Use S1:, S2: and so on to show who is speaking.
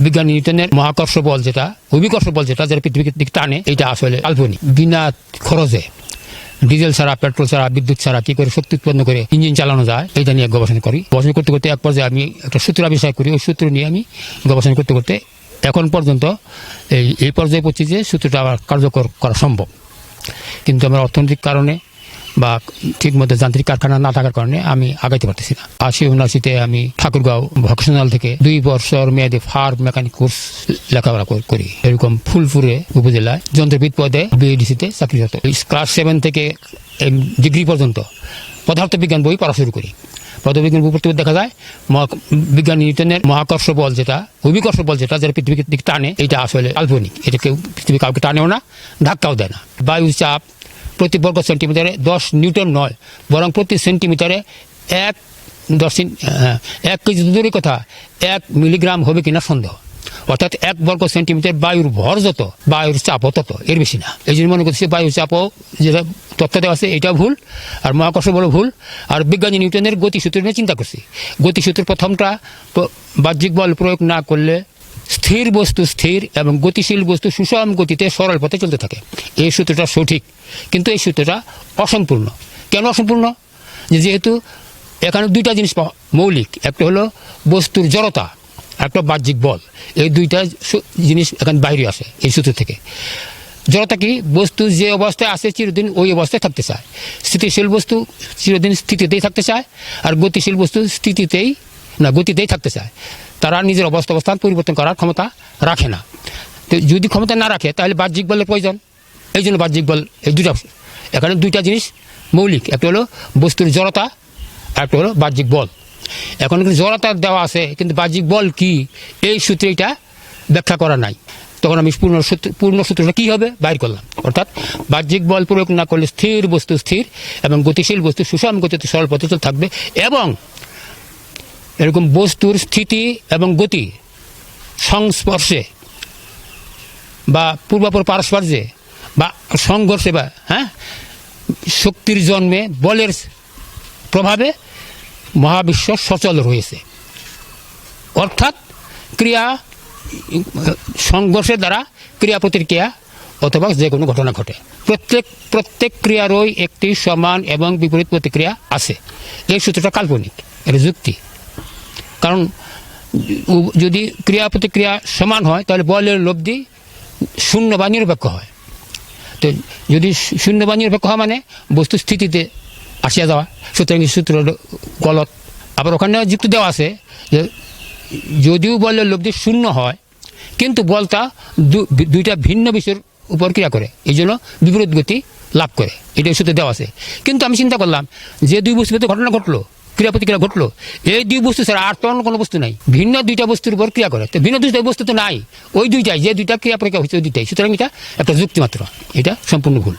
S1: বিজ্ঞানী নিউটনের মহাকর্ষ বল যেটা অভিকর্ষ বল যেটা যারা পৃথিবীর দিকে টানে এটা আসলে কাল্পনিক। বিনা খরচে ডিজেল ছাড়া পেট্রোল ছাড়া বিদ্যুৎ ছাড়া কি করে শক্তি উৎপন্ন করে ইঞ্জিন চালানো যায় এটা নিয়ে গবেষণা করি। গবেষণা করতে করতে এক পর্যায়ে আমি একটা সূত্র আবিষ্কার করি। ওই সূত্র নিয়ে আমি গবেষণা করতে করতে এখন পর্যন্ত এই পর্যায়ে পড়ছি যে সূত্রটা আবার কার্যকর করা সম্ভব, কিন্তু আমার অর্থনৈতিক কারণে বা ঠিকমতো যান্ত্রিক কারখানা না থাকার কারণে আমি আগাইতে পারতেছি না। 80-79-তে আমি ঠাকুরগাঁও ভোকেশনাল থেকে 2 বছর মেয়াদী ফার্ম মেকানিক কোর্স লেখাপড়া করি। এরকম ফুলপুরে উপজেলায় যন্ত্রবিদ পদে বিএডিসিতে চাকরিরত। ক্লাস 7 থেকে ডিগ্রি পর্যন্ত পদার্থবিজ্ঞান বই পড়া শুরু করি। পদার্থবিজ্ঞান বই পড়তে দেখা যায় বিজ্ঞানী নিউটনের মহাকর্ষ বল যেটা অভিকর্ষ বল যেটা যারা পৃথিবীর দিকে টানে এটা আসলে কাল্পনিক। এটা কেউ পৃথিবী কাউকে টানেও না, ধাক্কাও দেয় না। বায়ু চাপ প্রতি বর্গ সেন্টিমিটারে 10 নিউটন নয়, বরং প্রতি সেন্টিমিটারে 1 কেজি দূরের কথা 1 মিলিগ্রাম হবে কিনা সন্দেহ। অর্থাৎ 1 বর্গ সেন্টিমিটার বায়ুর ভর যত বায়ুর চাপও তত, এর বেশি না। এই জন্য মনে করছি বায়ুর চাপও যেটা তথ্য দেওয়া আছে এটাও ভুল, আর মহাকর্ষ বলও ভুল। আর বিজ্ঞানী নিউটনের গতিসূত্র নিয়ে চিন্তা করছি। গতিসূত্রের প্রথমটা বাহ্যিক বল প্রয়োগ না করলে স্থির বস্তু স্থির এবং গতিশীল বস্তু সুষম গতিতে সরল পথে চলতে থাকে। এই সূত্রটা সঠিক, কিন্তু এই সূত্রটা অসম্পূর্ণ। কেন অসম্পূর্ণ? যেহেতু এখানে 2টা জিনিস মৌলিক, একটা হলো বস্তুর জড়তা, একটা বাহ্যিক বল। এই 2টা জিনিস এখানে বাইরে আসে এই সূত্র থেকে। জড়তা কি? বস্তু যে অবস্থায় আছে চিরদিন ওই অবস্থায় থাকতে চায়। স্থিতিশীল বস্তু চিরদিন স্থিতিতেই থাকতে চায়, আর গতিশীল বস্তু গতিতেই থাকতে চায়। তারা নিজের অবস্থান পরিবর্তন করার ক্ষমতা রাখে না। তো যদি ক্ষমতা না রাখে তাহলে বাহ্যিক বলের প্রয়োজন। এই জন্য বাহ্যিক বল এই এখানে 2টা জিনিস মৌলিক, একটা হলো বস্তুর জড়তা, একটা হলো বাহ্যিক বল। এখন জড়তা দেওয়া আছে, কিন্তু বাহ্যিক বল কি এই সূত্রে এটা ব্যাখ্যা করা নাই। তখন আমি পূর্ণ সূত্রটা কী হবে বাইর করলাম। অর্থাৎ বাহ্যিক বল প্রয়োগ না করলে স্থির বস্তু স্থির এবং গতিশীল বস্তু সুষম গতিতে সরল পথে থাকবে, এবং এরকম বস্তুর স্থিতি এবং গতি সংস্পর্শে বা পূর্বাপর পারস্পর্যে বা সংঘর্ষে বা শক্তির জন্মে বলের প্রভাবে মহাবিশ্ব সচল রয়েছে। অর্থাৎ ক্রিয়া সংঘর্ষের দ্বারা ক্রিয়া প্রতিক্রিয়া অথবা যে কোনো ঘটনা ঘটে। প্রত্যেক ক্রিয়ারই একটি সমান এবং বিপরীত প্রতিক্রিয়া আছে। এই সূত্রটা কাল্পনিক, এটা যুক্তি। কারণ যদি ক্রিয়া প্রতিক্রিয়া সমান হয় তাহলে বলের লব্ধি শূন্য বা নিরপেক্ষ হয়। তো যদি শূন্য বা নিরপেক্ষ হয় মানে বস্তু স্থিতিতে আসিয়া যাওয়া, সুতরাং সূত্র গলত। আবার ওখানে যুক্তি দেওয়া আছে যে যদিও বলের লব্ধি শূন্য হয় কিন্তু বলটা 2টা ভিন্ন বিষয়ের উপর ক্রিয়া করে, এই জন্য বিপরীত গতি লাভ করে, এটা সূত্রে দেওয়া আছে। কিন্তু আমি চিন্তা করলাম যে 2 বস্তুতে ঘটনা ঘটলো, ক্রিয়া প্রতিক্রিয়া ঘটলো, এই 2 বস্তু ছাড়া আর তো অন্য কোনো বস্তু নাই। ভিন্ন 2টা বস্তুর উপর ক্রিয়া করে, তো ভিন্ন 2টা বস্তু তো নাই, ওই 2টাই যে 2টা ক্রিয়া প্রতিক্রিয়া হচ্ছে ওই 2টাই। সুতরাং এটা একটা যুক্তি মাত্র, এটা সম্পূর্ণ ভুল।